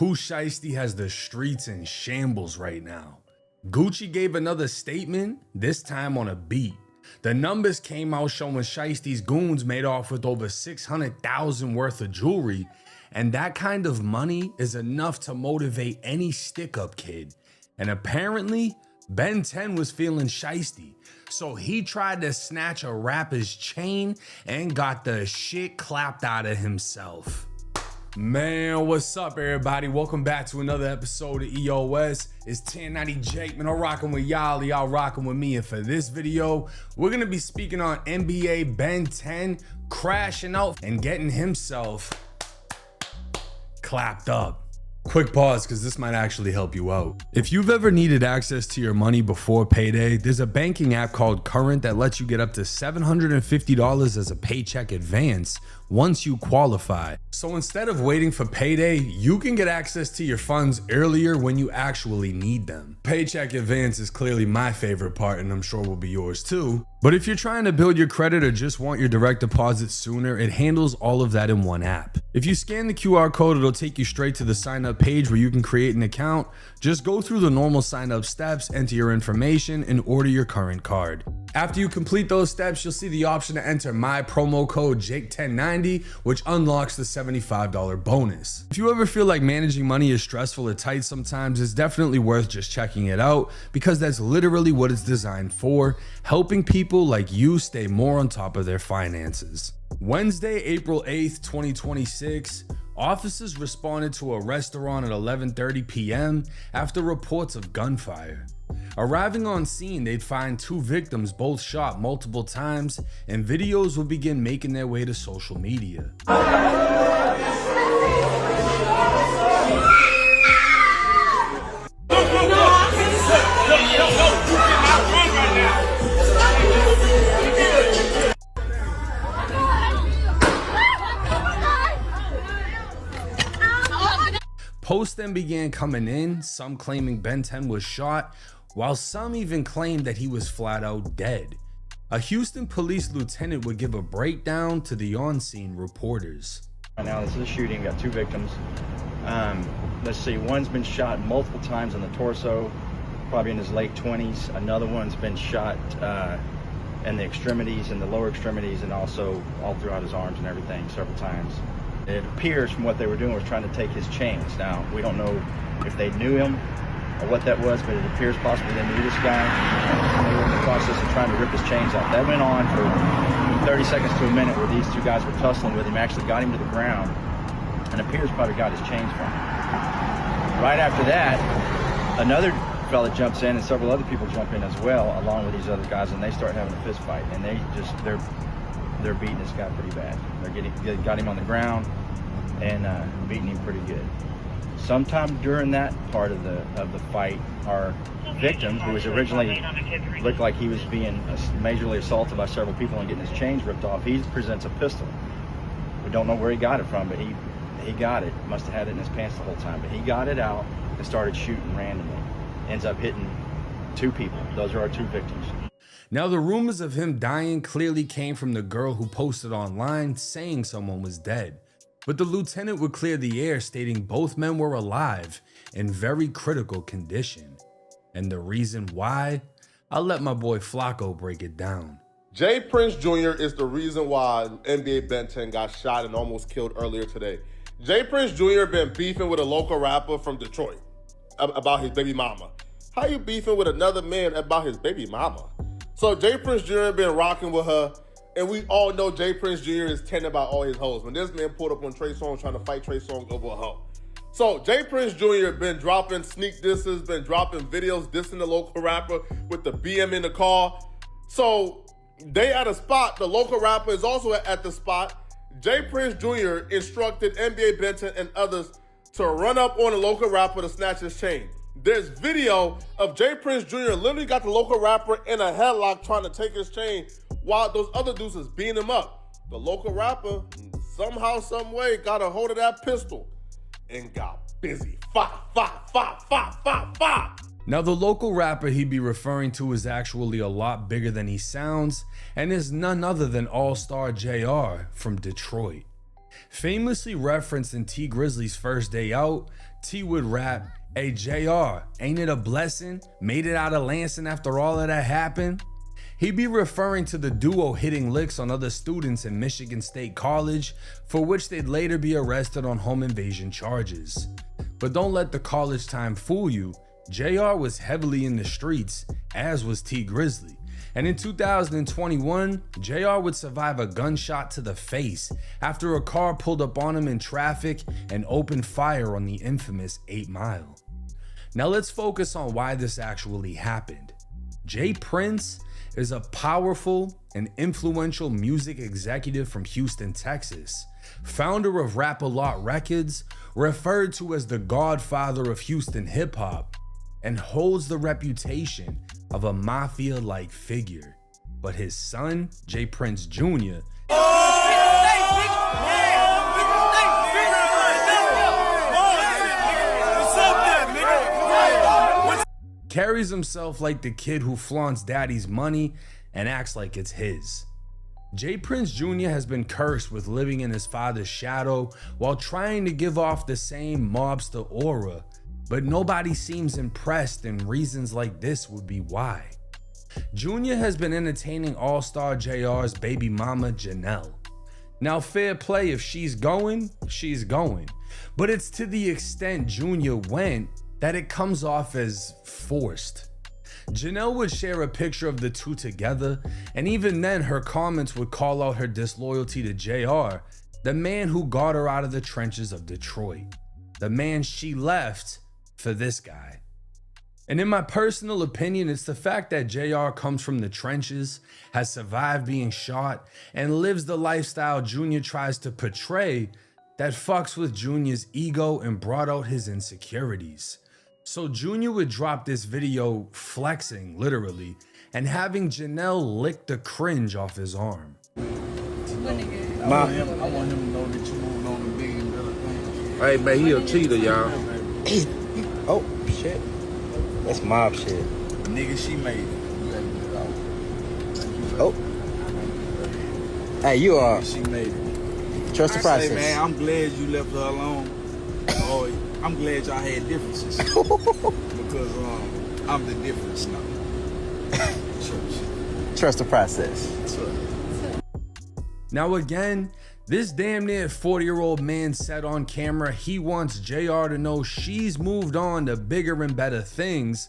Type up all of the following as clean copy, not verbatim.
Pooh Shiesty has the streets in shambles right now. Gucci gave another statement, this time on a beat. The numbers came out showing Shiesty's goons made off with over $600,000 worth of jewelry, and that kind of money is enough to motivate any stick-up kid. And apparently, Ben10 was feeling shiesty, so he tried to snatch a rapper's chain and got the shit clapped out of himself. Man, what's up everybody? Welcome back to another episode of EOS. It's 1090 Jake, man. I'm rocking with y'all rocking with me. And for this video, we're gonna be speaking on NBA Ben10 crashing out and getting himself clapped up. Quick pause, because this might actually help you out. If you've ever needed access to your money before payday, there's a banking app called Current that lets you get up to $750 as a paycheck advance once you qualify. So instead of waiting for payday, you can get access to your funds earlier when you actually need them. Paycheck advance is clearly my favorite part, and I'm sure will be yours too. But if you're trying to build your credit or just want your direct deposit sooner, it handles all of that in one app. If you scan the QR code, it'll take you straight to the sign up page where you can create an account. Just go through the normal sign up steps, enter your information, and order your current card. After you complete those steps, you'll see the option to enter my promo code Jake1090, which unlocks the $75 bonus. If you ever feel like managing money is stressful or tight sometimes, it's definitely worth just checking it out, because that's literally what it's designed for, helping people like you stay more on top of their finances. Wednesday, April 8th, 2026, officers responded to a restaurant at 11:30 p.m. after reports of gunfire. Arriving on scene, they'd find two victims both shot multiple times, and videos will begin making their way to social media. Posts then began coming in, some claiming Ben10 was shot, while some even claimed that he was flat out dead. A Houston police lieutenant would give a breakdown to the on-scene reporters. Right now, this is a shooting, got two victims. Let's see, one's been shot multiple times in the torso, probably in his late 20s. Another one's been shot in the extremities, in the lower extremities, and also all throughout his arms and everything several times. It appears from what they were doing was trying to take his chains. Now, we don't know if they knew him or what that was, but it appears possibly they knew this guy. And they were in the process of trying to rip his chains off. That went on for 30 seconds to a minute where these two guys were tussling with him, actually got him to the ground, and appears probably got his chains from him. Right after that, another fella jumps in and several other people jump in as well, along with these other guys, and they start having a fist fight. And they're beating this guy pretty bad. They got him on the ground and beating him pretty good. Sometime during that part of the fight, our victim, who was originally looked like he was being majorly assaulted by several people and getting his chains ripped off, he presents a pistol. We don't know where he got it from, but he got it. Must have had it in his pants the whole time. But he got it out and started shooting randomly. Ends up hitting two people. Those are our two victims. Now, the rumors of him dying clearly came from the girl who posted online saying someone was dead. But the lieutenant would clear the air, stating both men were alive in very critical condition. And the reason why? I'll let my boy Flacco break it down. Jay Prince Jr. is the reason why NBA Ben10 got shot and almost killed earlier today. Jay Prince Jr. been beefing with a local rapper from Detroit about his baby mama. How you beefing with another man about his baby mama? So Jay Prince Jr. been rocking with her, and we all know Jay Prince Jr. is tending about all his hoes. When this man pulled up on Trey Songz trying to fight Trey Songz over a hoe. So Jay Prince Jr. been dropping sneak disses, been dropping videos dissing the local rapper with the BM in the car. So they at a spot, the local rapper is also at the spot. Jay Prince Jr. instructed NBA Ben10 and others to run up on the local rapper to snatch his chain. There's video of Jay Prince Jr. literally got the local rapper in a headlock trying to take his chain while those other dudes is beating him up. The local rapper somehow, some way got a hold of that pistol and got busy. Fa. Now, the local rapper he'd be referring to is actually a lot bigger than he sounds, and is none other than Allstar Jr. from Detroit. Famously referenced in T Grizzly's first day out, T would rap, "Hey JR, ain't it a blessing? Made it out of Lansing after all of that happened?" He'd be referring to the duo hitting licks on other students in Michigan State College, for which they'd later be arrested on home invasion charges. But don't let the college time fool you. JR was heavily in the streets, as was T Grizzly. And in 2021, JR would survive a gunshot to the face after a car pulled up on him in traffic and opened fire on the infamous 8 Mile. Now let's focus on why this actually happened. J Prince is a powerful and influential music executive from Houston, Texas, founder of Rap-A-Lot Records, referred to as the godfather of Houston hip hop, and holds the reputation of a mafia-like figure. But his son, J Prince Jr., carries himself like the kid who flaunts daddy's money and acts like it's his. J Prince Jr. has been cursed with living in his father's shadow while trying to give off the same mobster aura, but nobody seems impressed, and reasons like this would be why. Jr. has been entertaining Allstar Jr's baby mama Janelle. Now fair play, if she's going, she's going, but it's to the extent Jr. went that it comes off as forced. Janelle would share a picture of the two together, and even then her comments would call out her disloyalty to JR, the man who got her out of the trenches of Detroit, the man she left for this guy. And in my personal opinion, it's the fact that JR comes from the trenches, has survived being shot, and lives the lifestyle Jr. tries to portray that fucks with Jr.'s ego and brought out his insecurities. So Jr. would drop this video flexing, literally, and having Janelle lick the cringe off his arm. I want him to know that you moved on to bigger and better things. Hey man, he a cheater, y'all. Oh shit, that's mob shit. Nigga, she made it. You gotta get it out. Oh, hey, you are. She made it. Trust the process. Hey man, I'm glad you left her alone. Oh, I'm glad y'all had differences because I'm the difference now. Trust the process. Now again, this damn near 40-year-old man said on camera he wants JR to know she's moved on to bigger and better things.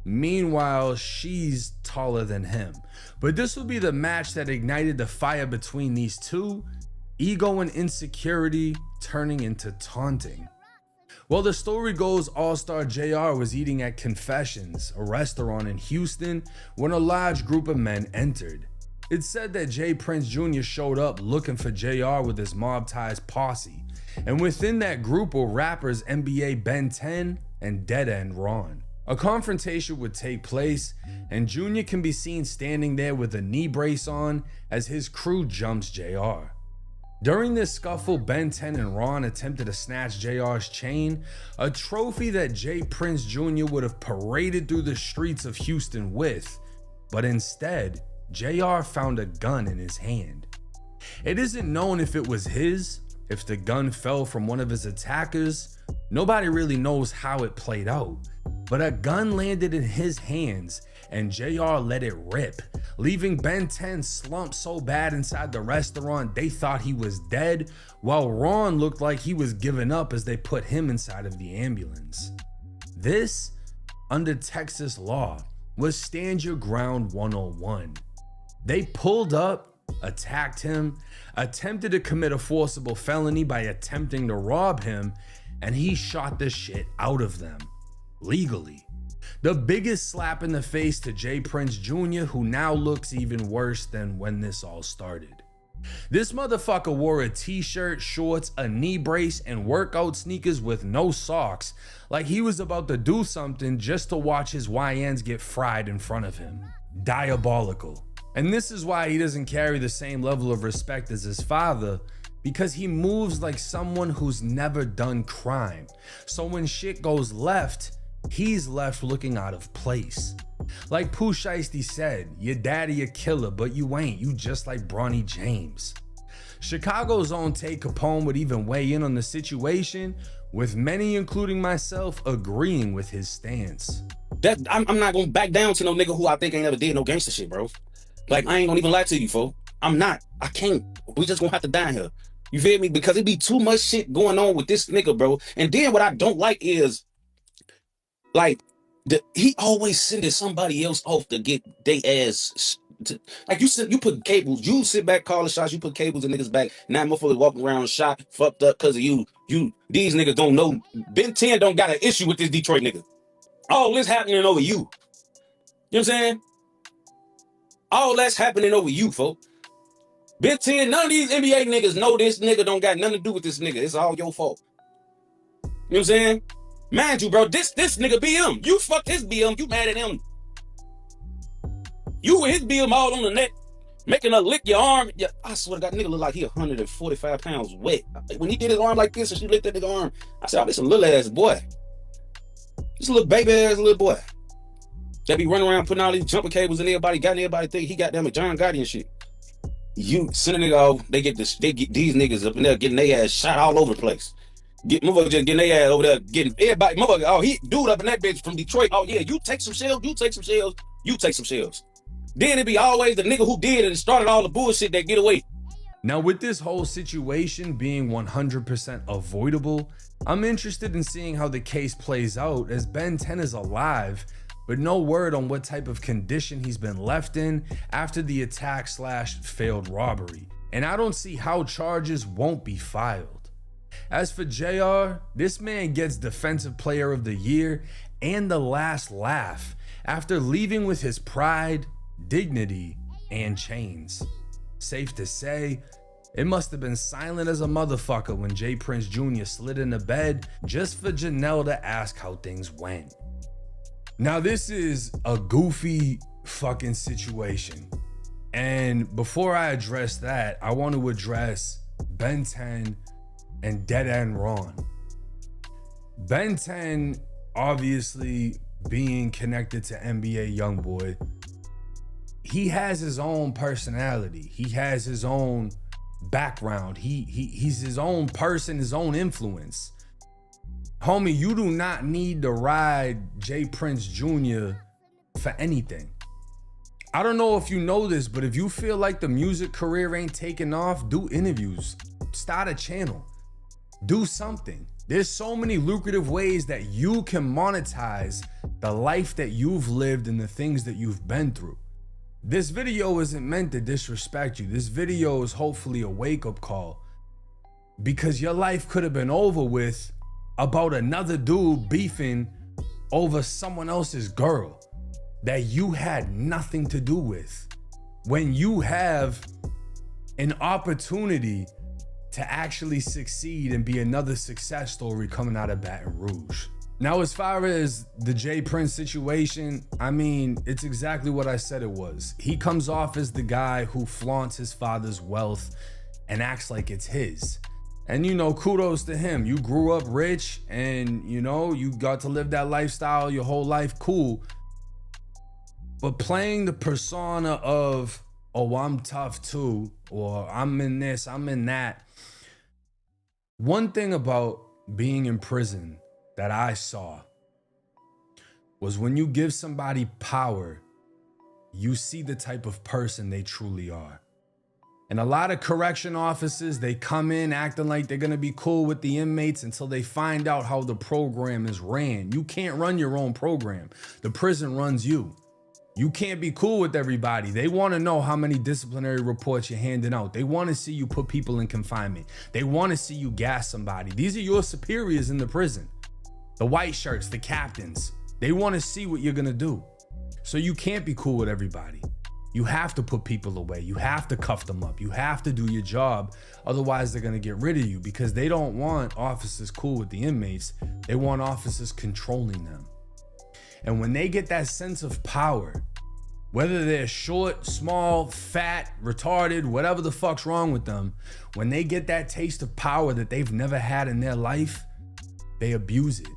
Meanwhile, she's taller than him. But this will be the match that ignited the fire between these two, ego and insecurity turning into taunting. Well, the story goes Allstar Jr. was eating at Confessions, a restaurant in Houston, when a large group of men entered. It's said that J Prince Jr. showed up looking for JR with his mob ties posse, and within that group were rappers NBA Ben10 and Dead End Ron. A confrontation would take place, and Jr. can be seen standing there with a knee brace on as his crew jumps JR. During this scuffle, Ben10 and Ron attempted to snatch JR's chain, a trophy that J Prince Jr. would have paraded through the streets of Houston with, but instead, JR found a gun in his hand. It isn't known if it was his, if the gun fell from one of his attackers. Nobody really knows how it played out, but a gun landed in his hands and JR let it rip, leaving Ben10 slumped so bad inside the restaurant they thought he was dead, while Ron looked like he was giving up as they put him inside of the ambulance. This, under Texas law, was Stand Your Ground 101. They pulled up, attacked him, attempted to commit a forcible felony by attempting to rob him, and he shot the shit out of them, legally. The biggest slap in the face to J Prince Jr., who now looks even worse than when this all started. This motherfucker wore a t-shirt, shorts, a knee brace, and workout sneakers with no socks, like he was about to do something just to watch his YNs get fried in front of him. Diabolical. And this is why he doesn't carry the same level of respect as his father, because he moves like someone who's never done crime. So when shit goes left, he's left looking out of place. Like Pooh Shiesty said, your daddy a killer, but you ain't, you just like Bronny James. Chicago's own Tate Capone would even weigh in on the situation with many, including myself, agreeing with his stance. That I'm not gonna back down to no nigga who I think ain't never did no gangster shit, bro. Like, I ain't gonna even lie to you, fo. I'm not. I can't. We just gonna have to die here. You feel me? Because it be too much shit going on with this nigga, bro. And then what I don't like is, like, he always sending somebody else off to get they ass. Like, you put cables. You sit back, call the shots. You put cables in niggas' back. Now motherfuckers walking around shot, fucked up because of you. These niggas don't know. Ben10 don't got an issue with this Detroit nigga. All this happening over you. You know what I'm saying? All that's happening over you, folks. Ben10, none of these NBA niggas know this nigga don't got nothing to do with this nigga. It's all your fault. You know what I'm saying? Mind you, bro, this nigga BM. You fucked his BM. You mad at him. You with his BM all on the net, making her lick your arm. Yeah, I swear to God, nigga look like he 145 pounds wet. When he did his arm like this and she licked that nigga arm, I said, oh, this a little ass boy. This a little baby ass little boy. They be running around putting all these jumper cables in everybody, got everybody think he got them a John Gotti and shit. You send a nigga off, they get these niggas up in there getting their ass shot all over the place. Motherfucker just getting their ass over there, getting everybody, motherfucker, oh, he dude up in that bitch from Detroit. Oh yeah, you take some shells, you take some shells, you take some shells. Then it be always the nigga who did it and started all the bullshit that get away. Now, with this whole situation being 100% avoidable, I'm interested in seeing how the case plays out, as Ben10 is alive, but no word on what type of condition he's been left in after the attack / failed robbery. And I don't see how charges won't be filed. As for JR, this man gets Defensive Player of the Year and the last laugh after leaving with his pride, dignity, and chains. Safe to say, it must have been silent as a motherfucker when J Prince Jr. slid into bed just for Janelle to ask how things went. Now, this is a goofy fucking situation. And before I address that, I want to address Ben10 and Dead End Ron. Ben10, obviously being connected to NBA Youngboy, he has his own personality. He has his own background. He's his own person, his own influence. Homie, you do not need to ride J Prince Jr. for anything. I don't know if you know this, but if you feel like the music career ain't taking off, do interviews, start a channel, do something. There's so many lucrative ways that you can monetize the life that you've lived and the things that you've been through. This video isn't meant to disrespect you. This video is hopefully a wake-up call, because your life could have been over with about another dude beefing over someone else's girl that you had nothing to do with, when you have an opportunity to actually succeed and be another success story coming out of Baton Rouge. Now, as far as the J Prince situation, I mean, it's exactly what I said it was. He comes off as the guy who flaunts his father's wealth and acts like it's his. And, you know, kudos to him. You grew up rich and, you know, you got to live that lifestyle your whole life, cool. But playing the persona of, oh, I'm tough too, or I'm in this, I'm in that. One thing about being in prison that I saw was when you give somebody power, you see the type of person they truly are. And a lot of correction officers, they come in acting like they're gonna be cool with the inmates until they find out how the program is ran. You can't run your own program. The prison runs you. You can't be cool with everybody. They wanna know how many disciplinary reports you're handing out. They wanna see you put people in confinement. They wanna see you gas somebody. These are your superiors in the prison. The white shirts, the captains. They wanna see what you're gonna do. So you can't be cool with everybody. You have to put people away. You have to cuff them up. You have to do your job. Otherwise, they're gonna get rid of you, because they don't want officers cool with the inmates. They want officers controlling them. And when they get that sense of power, whether they're short, small, fat, retarded, whatever the fuck's wrong with them, when they get that taste of power that they've never had in their life, they abuse it.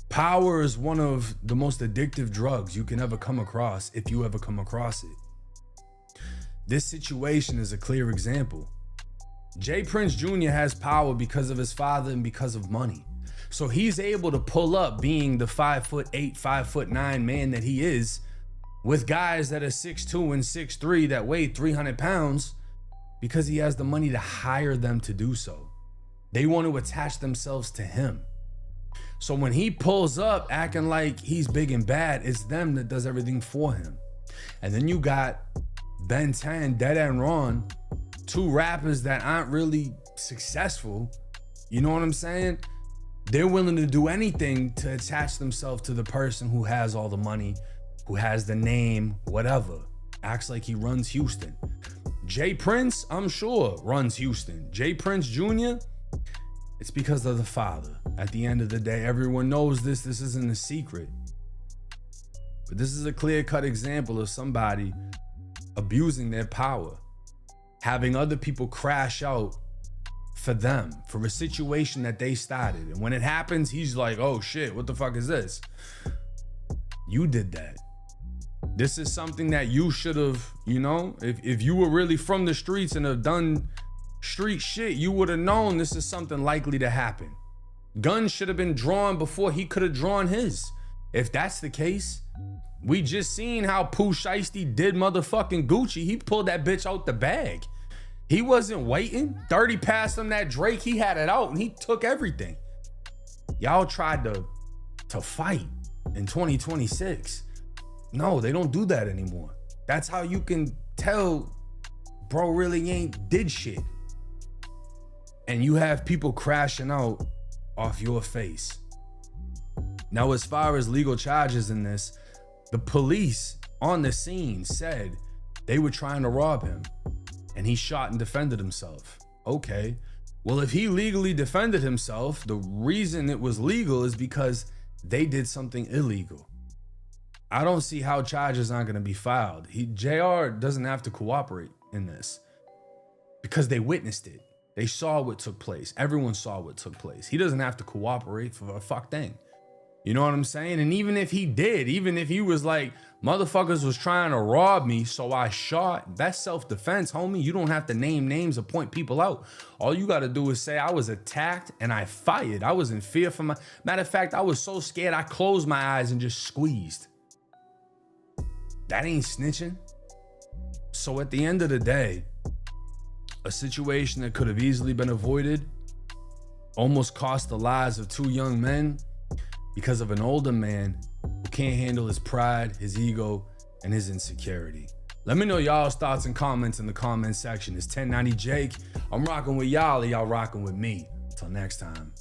Power is one of the most addictive drugs you can ever come across, if you ever come across it. This situation is a clear example. Jay Prince Jr. has power because of his father and because of money. So he's able to pull up being the 5'8", 5'9" man that he is with guys that are 6'2" and 6'3" that weigh 300 pounds because he has the money to hire them to do so. They want to attach themselves to him. So when he pulls up acting like he's big and bad, it's them that does everything for him. And then you got Ben10, Dead and Ron, two rappers that aren't really successful. You know what I'm saying? They're willing to do anything to attach themselves to the person who has all the money, who has the name, whatever. Acts like he runs Houston. Jay Prince, I'm sure, runs Houston. Jay Prince Jr., it's because of the father. At the end of the day, everyone knows this. This isn't a secret. But this is a clear-cut example of somebody abusing their power, having other people crash out for them, for a situation that they started. And when it happens, he's like, oh shit, what the fuck is this? You did that. This is something that you should have, you know, if you were really from the streets and have done street shit, you would have known this is something likely to happen. Guns should have been drawn before he could have drawn his. If that's the case, we just seen how Pooh Shiesty did motherfucking Gucci. He pulled that bitch out the bag. He wasn't waiting. 30 passed him that Drake, he had it out and he took everything. Y'all tried to fight in 2026. No, they don't do that anymore. That's how you can tell bro really ain't did shit. And you have people crashing out off your face. Now, as far as legal charges in this, the police on the scene said they were trying to rob him and he shot and defended himself. Okay, well, if he legally defended himself, the reason it was legal is because they did something illegal. I don't see how charges aren't gonna be filed. JR doesn't have to cooperate in this because they witnessed it. They saw what took place. Everyone saw what took place. He doesn't have to cooperate for a fuck thing. You know what I'm saying? And even if he did, even if he was like, motherfuckers was trying to rob me, so I shot, that's self-defense, homie. You don't have to name names or point people out. All you got to do is say, I was attacked and I fired. I was in fear for my... Matter of fact, I was so scared, I closed my eyes and just squeezed. That ain't snitching. So at the end of the day, a situation that could have easily been avoided almost cost the lives of two young men because of an older man who can't handle his pride, his ego, and his insecurity. Let me know y'all's thoughts and comments in the comment section. It's 1090 Jake. I'm rocking with y'all, and y'all rocking with me. Until next time.